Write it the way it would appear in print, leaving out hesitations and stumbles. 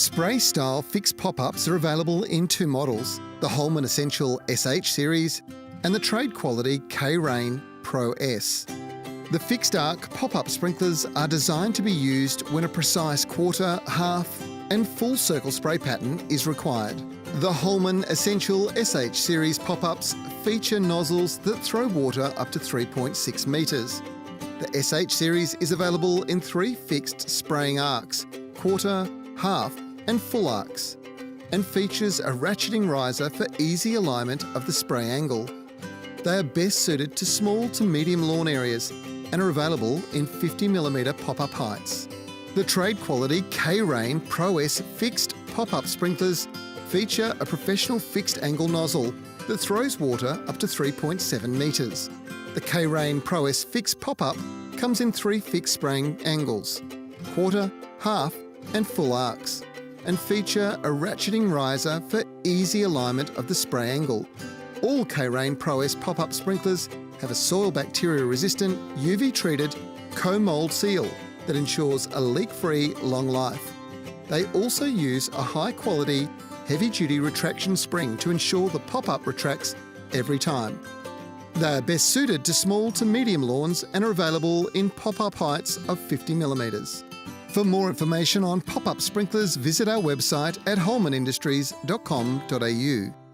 Spray-style fixed pop-ups are available in two models, the Holman Essential SH Series and the trade-quality K-Rain Pro S. The fixed arc pop-up sprinklers are designed to be used when a precise quarter, half and full circle spray pattern is required. The Holman Essential SH Series pop-ups feature nozzles that throw water up to 3.6 metres. The SH Series is available in three fixed spraying arcs, quarter, half and full arcs, and features a ratcheting riser for easy alignment of the spray angle. They are best suited to small to medium lawn areas and are available in 50mm pop-up heights. The trade-quality K-Rain Pro S fixed pop-up sprinklers feature a professional fixed angle nozzle that throws water up to 3.7 metres. The K-Rain Pro S fixed pop-up comes in three fixed spraying angles, quarter, half and full arcs, and feature a ratcheting riser for easy alignment of the spray angle. All K-Rain Pro S pop-up sprinklers have a soil bacteria resistant, UV treated co-mould seal that ensures a leak-free long life. They also use a high quality, heavy duty retraction spring to ensure the pop-up retracts every time. They are best suited to small to medium lawns and are available in pop-up heights of 50mm. For more information on pop-up sprinklers, visit our website at holmanindustries.com.au.